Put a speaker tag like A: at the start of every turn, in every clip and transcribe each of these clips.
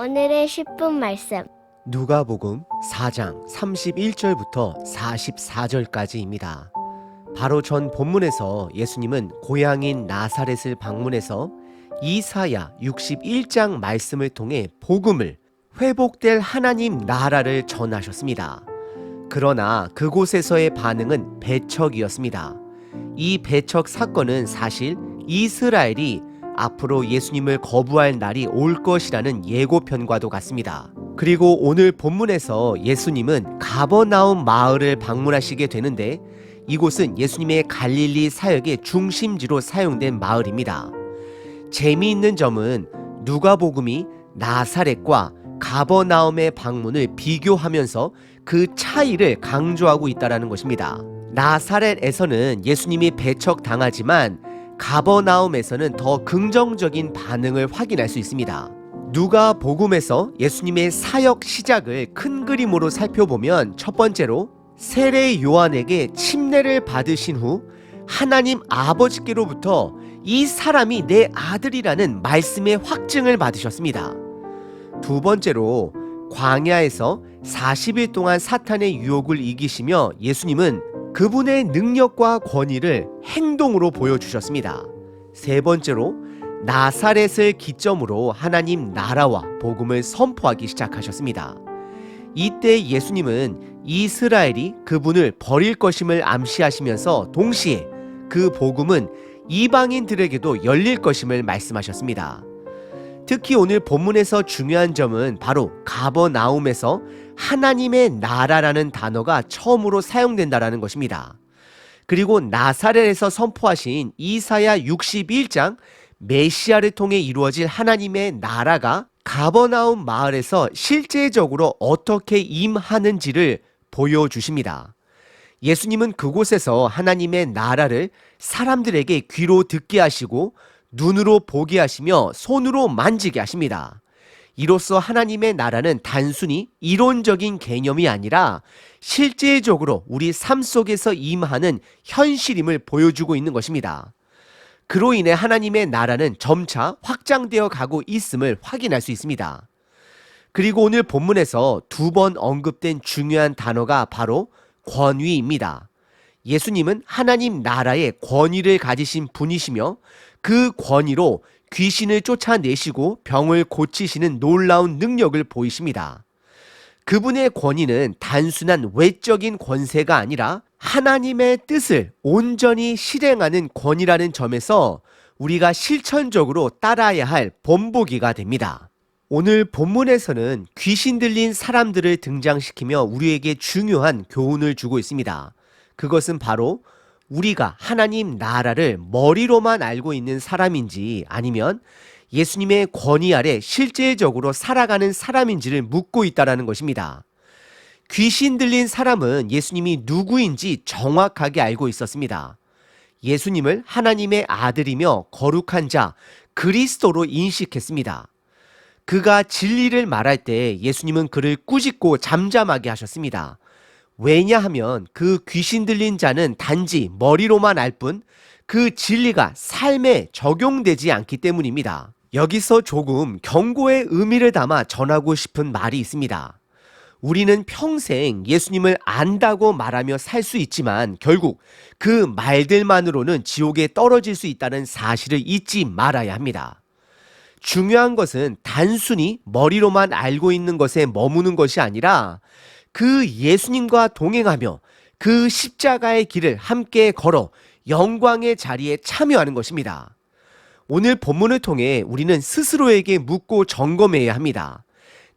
A: 오늘의 10분 말씀.
B: 누가복음 4장 31절부터 44절까지입니다. 바로 전 본문에서 예수님은 고향인 나사렛을 방문해서 이사야 61장 말씀을 통해 복음을, 회복될 하나님 나라를 전하셨습니다. 그러나 그곳에서의 반응은 배척이었습니다. 이 배척 사건은 사실 이스라엘이 앞으로 예수님을 거부할 날이 올 것이라는 예고편과도 같습니다. 그리고 오늘 본문에서 예수님은 가버나움 마을을 방문하시게 되는데, 이곳은 예수님의 갈릴리 사역의 중심지로 사용된 마을입니다. 재미있는 점은 누가복음이 나사렛과 가버나움의 방문을 비교하면서 그 차이를 강조하고 있다는 것입니다. 나사렛에서는 예수님이 배척당하지만 가버나움에서는 더 긍정적인 반응을 확인할 수 있습니다. 누가복음에서 예수님의 사역 시작을 큰 그림으로 살펴보면, 첫 번째로 세례 요한에게 침례를 받으신 후 하나님 아버지께로부터 이 사람이 내 아들이라는 말씀의 확증을 받으셨습니다. 두 번째로 광야에서 40일 동안 사탄의 유혹을 이기시며 예수님은 그분의 능력과 권위를 행동으로 보여주셨습니다. 세 번째로 나사렛을 기점으로 하나님 나라와 복음을 선포하기 시작하셨습니다. 이때 예수님은 이스라엘이 그분을 버릴 것임을 암시하시면서 동시에 그 복음은 이방인들에게도 열릴 것임을 말씀하셨습니다. 특히 오늘 본문에서 중요한 점은 바로 가버나움에서 하나님의 나라라는 단어가 처음으로 사용된다는 것입니다. 그리고 나사렛에서 선포하신 이사야 61장 메시아를 통해 이루어질 하나님의 나라가 가버나움 마을에서 실제적으로 어떻게 임하는지를 보여주십니다. 예수님은 그곳에서 하나님의 나라를 사람들에게 귀로 듣게 하시고 눈으로 보게 하시며 손으로 만지게 하십니다. 이로써 하나님의 나라는 단순히 이론적인 개념이 아니라 실제적으로 우리 삶 속에서 임하는 현실임을 보여주고 있는 것입니다. 그로 인해 하나님의 나라는 점차 확장되어 가고 있음을 확인할 수 있습니다. 그리고 오늘 본문에서 두 번 언급된 중요한 단어가 바로 권위입니다. 예수님은 하나님 나라의 권위를 가지신 분이시며 그 권위로 귀신을 쫓아내시고 병을 고치시는 놀라운 능력을 보이십니다. 그분의 권위는 단순한 외적인 권세가 아니라 하나님의 뜻을 온전히 실행하는 권위라는 점에서 우리가 실천적으로 따라야 할 본보기가 됩니다. 오늘 본문에서는 귀신 들린 사람들을 등장시키며 우리에게 중요한 교훈을 주고 있습니다. 그것은 바로 우리가 하나님 나라를 머리로만 알고 있는 사람인지 아니면 예수님의 권위 아래 실제적으로 살아가는 사람인지를 묻고 있다는 것입니다. 귀신 들린 사람은 예수님이 누구인지 정확하게 알고 있었습니다. 예수님을 하나님의 아들이며 거룩한 자 그리스도로 인식했습니다. 그가 진리를 말할 때 예수님은 그를 꾸짖고 잠잠하게 하셨습니다. 왜냐하면 그 귀신 들린 자는 단지 머리로만 알 뿐 그 진리가 삶에 적용되지 않기 때문입니다. 여기서 조금 경고의 의미를 담아 전하고 싶은 말이 있습니다. 우리는 평생 예수님을 안다고 말하며 살 수 있지만 결국 그 말들만으로는 지옥에 떨어질 수 있다는 사실을 잊지 말아야 합니다. 중요한 것은 단순히 머리로만 알고 있는 것에 머무는 것이 아니라 그 예수님과 동행하며 그 십자가의 길을 함께 걸어 영광의 자리에 참여하는 것입니다. 오늘 본문을 통해 우리는 스스로에게 묻고 점검해야 합니다.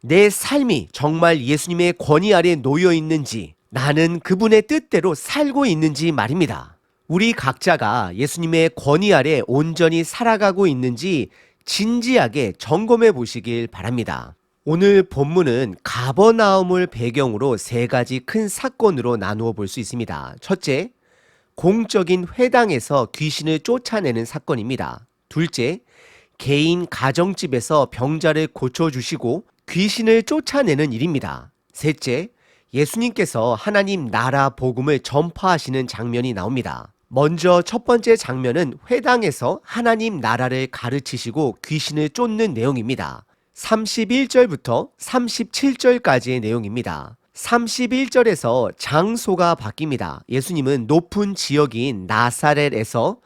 B: 내 삶이 정말 예수님의 권위 아래 놓여 있는지, 나는 그분의 뜻대로 살고 있는지 말입니다. 우리 각자가 예수님의 권위 아래 온전히 살아가고 있는지 진지하게 점검해 보시길 바랍니다. 오늘 본문은 가버나움을 배경으로 세 가지 큰 사건으로 나누어 볼 수 있습니다. 첫째, 공적인 회당에서 귀신을 쫓아내는 사건입니다. 둘째, 개인 가정집에서 병자를 고쳐주시고 귀신을 쫓아내는 일입니다. 셋째, 예수님께서 하나님 나라 복음을 전파하시는 장면이 나옵니다. 먼저 첫 번째 장면은 회당에서 하나님 나라를 가르치시고 귀신을 쫓는 내용입니다. 31절부터 37절까지의 내용입니다. 31절에서 장소가 바뀝니다. 예수님은 높은 지역인 나사렛에서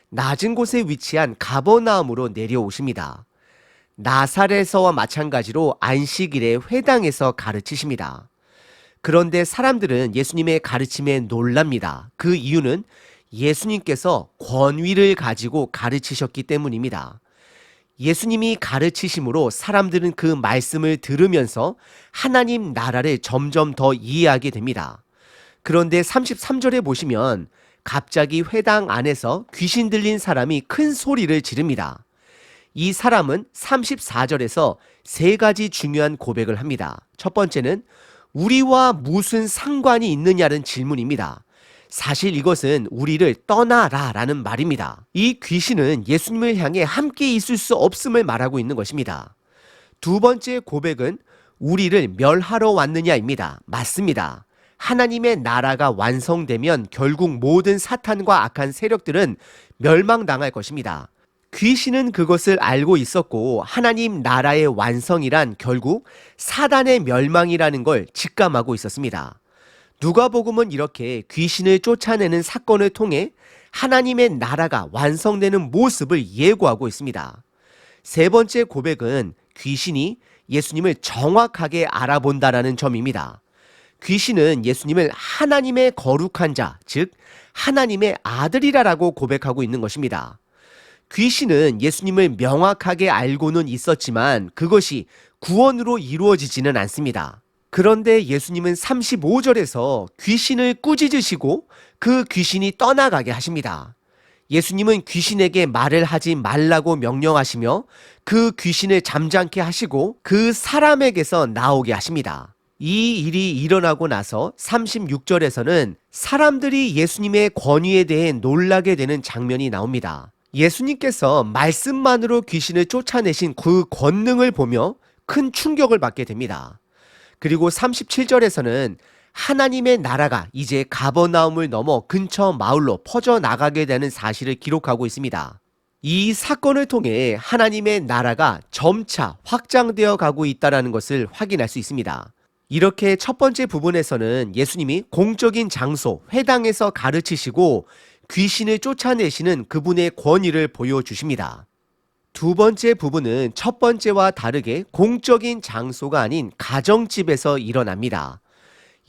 B: 낮은 곳에 위치한 가버나움으로 내려오십니다. 나사렛에서와 마찬가지로 안식일에 회당에서 가르치십니다. 그런데 사람들은 예수님의 가르침에 놀랍니다. 그 이유는 예수님께서 권위를 가지고 가르치셨기 때문입니다. 예수님이 가르치심으로 사람들은 그 말씀을 들으면서 하나님 나라를 점점 더 이해하게 됩니다. 그런데 33절에 보시면 갑자기 회당 안에서 귀신 들린 사람이 큰 소리를 지릅니다. 이 사람은 34절에서 세 가지 중요한 고백을 합니다. 첫 번째는 우리와 무슨 상관이 있느냐는 질문입니다. 사실 이것은 우리를 떠나라 라는 말입니다. 이 귀신은 예수님을 향해 함께 있을 수 없음을 말하고 있는 것입니다. 두 번째 고백은 우리를 멸하러 왔느냐입니다. 맞습니다. 하나님의 나라가 완성되면 결국 모든 사탄과 악한 세력들은 멸망당할 것입니다. 귀신은 그것을 알고 있었고 하나님 나라의 완성이란 결국 사단의 멸망이라는 걸 직감하고 있었습니다. 누가복음은 이렇게 귀신을 쫓아내는 사건을 통해 하나님의 나라가 완성되는 모습을 예고하고 있습니다. 세 번째 고백은 귀신이 예수님을 정확하게 알아본다라는 점입니다. 귀신은 예수님을 하나님의 거룩한 자, 즉 하나님의 아들이라고 고백하고 있는 것입니다. 귀신은 예수님을 명확하게 알고는 있었지만 그것이 구원으로 이루어지지는 않습니다. 그런데 예수님은 35절에서 귀신을 꾸짖으시고 그 귀신이 떠나가게 하십니다. 예수님은 귀신에게 말을 하지 말라고 명령하시며 그 귀신을 잠잠케 하시고 그 사람에게서 나오게 하십니다. 이 일이 일어나고 나서 36절에서는 사람들이 예수님의 권위에 대해 놀라게 되는 장면이 나옵니다. 예수님께서 말씀만으로 귀신을 쫓아내신 그 권능을 보며 큰 충격을 받게 됩니다. 그리고 37절에서는 하나님의 나라가 이제 가버나움을 넘어 근처 마을로 퍼져나가게 되는 사실을 기록하고 있습니다. 이 사건을 통해 하나님의 나라가 점차 확장되어 가고 있다는 것을 확인할 수 있습니다. 이렇게 첫 번째 부분에서는 예수님이 공적인 장소, 회당에서 가르치시고 귀신을 쫓아내시는 그분의 권위를 보여주십니다. 두 번째 부분은 첫 번째와 다르게 공적인 장소가 아닌 가정집에서 일어납니다.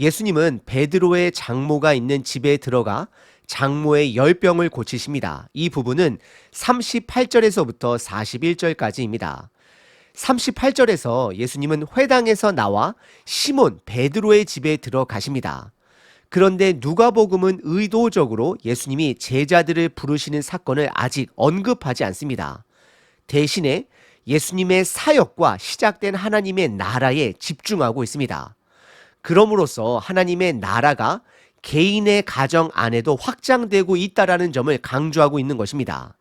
B: 예수님은 베드로의 장모가 있는 집에 들어가 장모의 열병을 고치십니다. 이 부분은 38절에서부터 41절까지입니다. 38절에서 예수님은 회당에서 나와 시몬 베드로의 집에 들어가십니다. 그런데 누가복음은 의도적으로 예수님이 제자들을 부르시는 사건을 아직 언급하지 않습니다. 대신에 예수님의 사역과 시작된 하나님의 나라에 집중하고 있습니다. 그럼으로써 하나님의 나라가 개인의 가정 안에도 확장되고 있다는 점을 강조하고 있는 것입니다.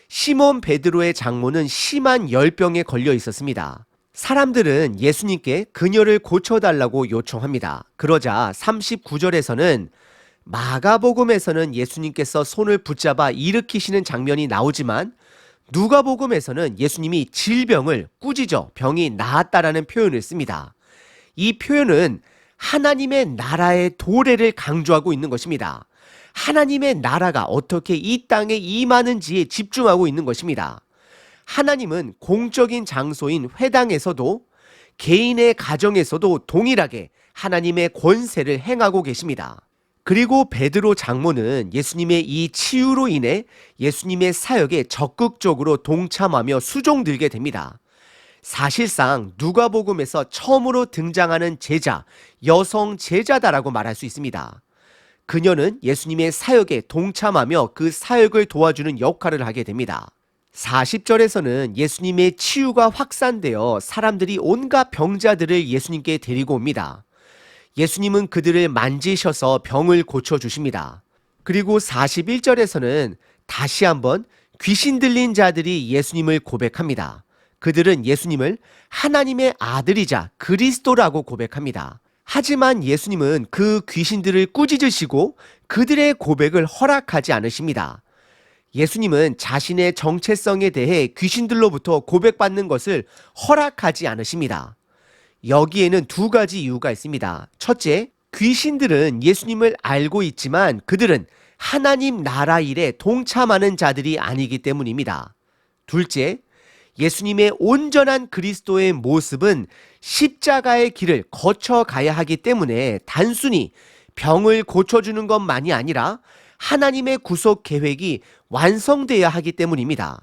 B: 시몬 베드로의 장모는 심한 열병에 걸려 있었습니다. 사람들은 예수님께 그녀를 고쳐달라고 요청합니다. 그러자 39절에서는 마가복음에서는 예수님께서 손을 붙잡아 일으키시는 장면이 나오지만 누가복음에서는 예수님이 질병을 꾸짖어 병이 나았다라는 표현을 씁니다. 이 표현은 하나님의 나라의 도래를 강조하고 있는 것입니다. 하나님의 나라가 어떻게 이 땅에 임하는지에 집중하고 있는 것입니다. 하나님은 공적인 장소인 회당에서도 개인의 가정에서도 동일하게 하나님의 권세를 행하고 계십니다. 그리고 베드로 장모는 예수님의 이 치유로 인해 예수님의 사역에 적극적으로 동참하며 수종들게 됩니다. 사실상 누가복음에서 처음으로 등장하는 제자, 여성 제자다라고 말할 수 있습니다. 그녀는 예수님의 사역에 동참하며 그 사역을 도와주는 역할을 하게 됩니다. 40절에서는 예수님의 치유가 확산되어 사람들이 온갖 병자들을 예수님께 데리고 옵니다. 예수님은 그들을 만지셔서 병을 고쳐주십니다. 그리고 41절에서는 다시 한번 귀신 들린 자들이 예수님을 고백합니다. 그들은 예수님을 하나님의 아들이자 그리스도라고 고백합니다. 하지만 예수님은 그 귀신들을 꾸짖으시고 그들의 고백을 허락하지 않으십니다. 예수님은 자신의 정체성에 대해 귀신들로부터 고백받는 것을 허락하지 않으십니다. 여기에는 두 가지 이유가 있습니다. 첫째, 귀신들은 예수님을 알고 있지만 그들은 하나님 나라 일에 동참하는 자들이 아니기 때문입니다. 둘째, 예수님의 온전한 그리스도의 모습은 십자가의 길을 거쳐가야 하기 때문에 단순히 병을 고쳐주는 것만이 아니라 하나님의 구속 계획이 완성되어야 하기 때문입니다.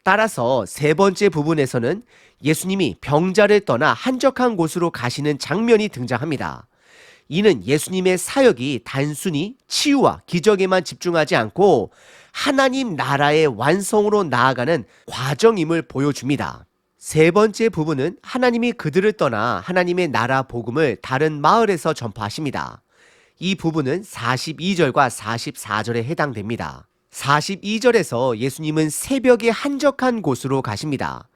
B: 따라서 세 번째 부분에서는 예수님이 병자를 떠나 한적한 곳으로 가시는 장면이 등장합니다. 이는 예수님의 사역이 단순히 치유와 기적에만 집중하지 않고 하나님 나라의 완성으로 나아가는 과정임을 보여줍니다. 세 번째 부분은 하나님이 그들을 떠나 하나님의 나라 복음을 다른 마을에서 전파하십니다. 이 부분은 42절과 44절에 해당됩니다. 42절에서 예수님은 새벽에 한적한 곳으로 가십니다.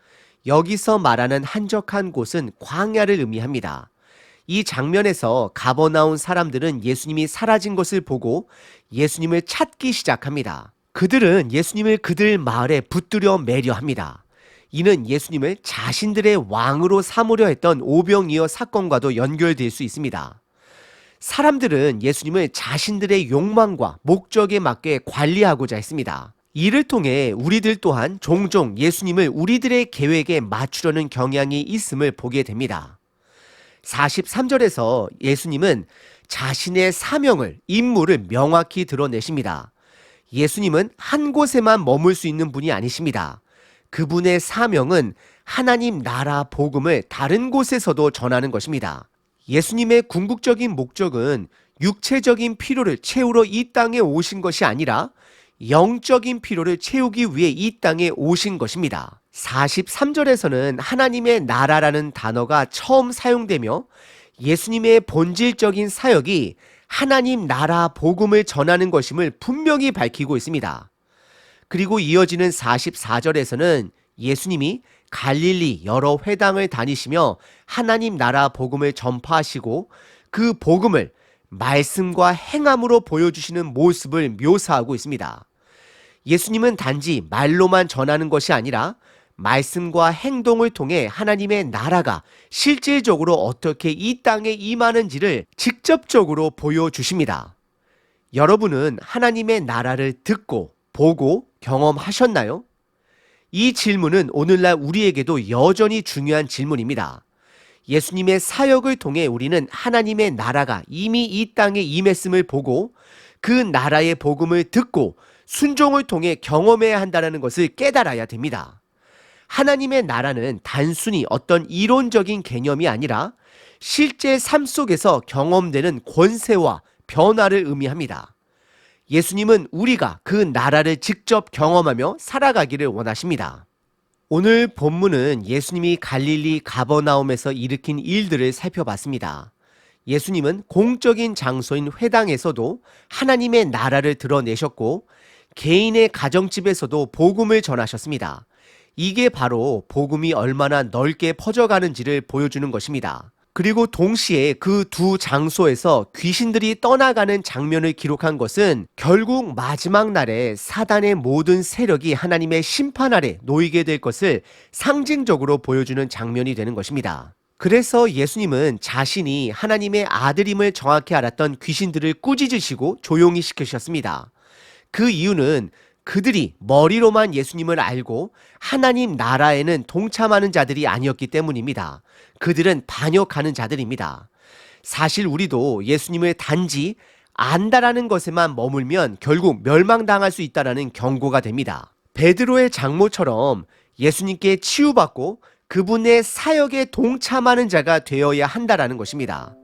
B: 여기서 말하는 한적한 곳은 광야를 의미합니다. 이 장면에서 가버나움 사람들은 예수님이 사라진 것을 보고 예수님을 찾기 시작합니다. 그들은 예수님을 그들 마을에 붙들여 매려 합니다. 이는 예수님을 자신들의 왕으로 삼으려 했던 오병이어 사건과도 연결될 수 있습니다. 사람들은 예수님을 자신들의 욕망과 목적에 맞게 관리하고자 했습니다. 이를 통해 우리들 또한 종종 예수님을 우리들의 계획에 맞추려는 경향이 있음을 보게 됩니다. 43절에서 예수님은 자신의 사명을, 임무를 명확히 드러내십니다. 예수님은 한 곳에만 머물 수 있는 분이 아니십니다. 그분의 사명은 하나님 나라 복음을 다른 곳에서도 전하는 것입니다. 예수님의 궁극적인 목적은 육체적인 필요를 채우러 이 땅에 오신 것이 아니라 영적인 필요를 채우기 위해 이 땅에 오신 것입니다. 43절에서는 하나님의 나라라는 단어가 처음 사용되며 예수님의 본질적인 사역이 하나님 나라 복음을 전하는 것임을 분명히 밝히고 있습니다. 그리고 이어지는 44절에서는 예수님이 갈릴리 여러 회당을 다니시며 하나님 나라 복음을 전파하시고 그 복음을 말씀과 행함으로 보여주시는 모습을 묘사하고 있습니다. 예수님은 단지 말로만 전하는 것이 아니라 말씀과 행동을 통해 하나님의 나라가 실질적으로 어떻게 이 땅에 임하는지를 직접적으로 보여주십니다. 여러분은 하나님의 나라를 듣고 보고 경험하셨나요? 이 질문은 오늘날 우리에게도 여전히 중요한 질문입니다. 예수님의 사역을 통해 우리는 하나님의 나라가 이미 이 땅에 임했음을 보고 그 나라의 복음을 듣고 순종을 통해 경험해야 한다는 것을 깨달아야 됩니다. 하나님의 나라는 단순히 어떤 이론적인 개념이 아니라 실제 삶 속에서 경험되는 권세와 변화를 의미합니다. 예수님은 우리가 그 나라를 직접 경험하며 살아가기를 원하십니다. 오늘 본문은 예수님이 갈릴리 가버나움에서 일으킨 일들을 살펴봤습니다. 예수님은 공적인 장소인 회당에서도 하나님의 나라를 드러내셨고 개인의 가정집에서도 복음을 전하셨습니다. 이게 바로 복음이 얼마나 넓게 퍼져가는지를 보여주는 것입니다. 그리고 동시에 그 두 장소에서 귀신들이 떠나가는 장면을 기록한 것은 결국 마지막 날에 사단의 모든 세력이 하나님의 심판 아래 놓이게 될 것을 상징적으로 보여주는 장면이 되는 것입니다. 그래서 예수님은 자신이 하나님의 아들임을 정확히 알았던 귀신들을 꾸짖으시고 조용히 시키셨습니다. 그 이유는 그들이 머리로만 예수님을 알고 하나님 나라에는 동참하는 자들이 아니었기 때문입니다. 그들은 반역하는 자들입니다. 사실 우리도 예수님을 단지 안다라는 것에만 머물면 결국 멸망당할 수 있다는 경고가 됩니다. 베드로의 장모처럼 예수님께 치유받고 그분의 사역에 동참하는 자가 되어야 한다라는 것입니다.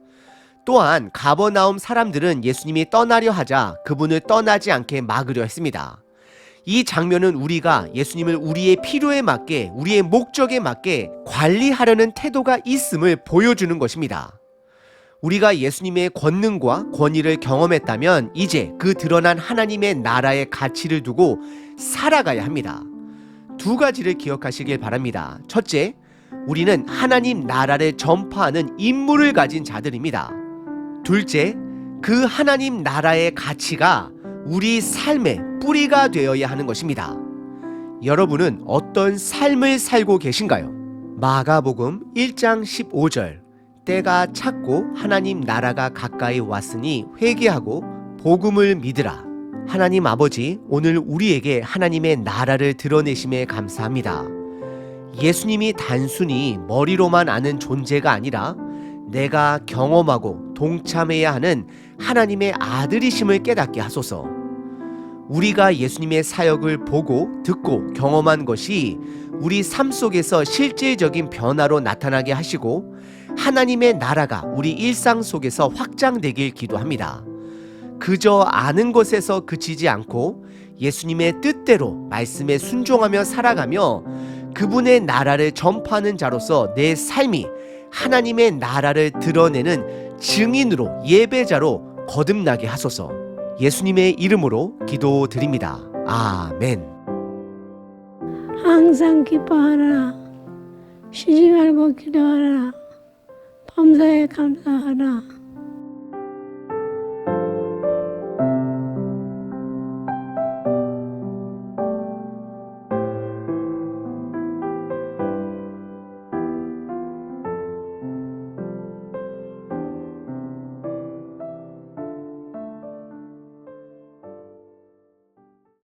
B: 또한 가버나움 사람들은 예수님이 떠나려 하자 그분을 떠나지 않게 막으려 했습니다. 이 장면은 우리가 예수님을 우리의 필요에 맞게, 우리의 목적에 맞게 관리하려는 태도가 있음을 보여주는 것입니다. 우리가 예수님의 권능과 권위를 경험했다면 이제 그 드러난 하나님의 나라의 가치를 두고 살아가야 합니다. 두 가지를 기억하시길 바랍니다. 첫째, 우리는 하나님 나라를 전파하는 임무를 가진 자들입니다. 둘째, 그 하나님 나라의 가치가 우리 삶에 뿌리가 되어야 하는 것입니다. 여러분은 어떤 삶을 살고 계신가요? 마가복음 1장 15절 때가 찼고 하나님 나라가 가까이 왔으니 회개하고 복음을 믿으라. 하나님 아버지, 오늘 우리에게 하나님의 나라를 드러내심에 감사합니다. 예수님이 단순히 머리로만 아는 존재가 아니라 내가 경험하고 동참해야 하는 하나님의 아들이심을 깨닫게 하소서. 우리가 예수님의 사역을 보고 듣고 경험한 것이 우리 삶 속에서 실질적인 변화로 나타나게 하시고 하나님의 나라가 우리 일상 속에서 확장되길 기도합니다. 그저 아는 것에서 그치지 않고 예수님의 뜻대로 말씀에 순종하며 살아가며 그분의 나라를 전파하는 자로서 내 삶이 하나님의 나라를 드러내는 증인으로 예배자로 거듭나게 하소서. 예수님의 이름으로 기도드립니다. 아멘.
C: 항상 기뻐하라. 쉬지 말고 기도하라. 범사에 감사하라.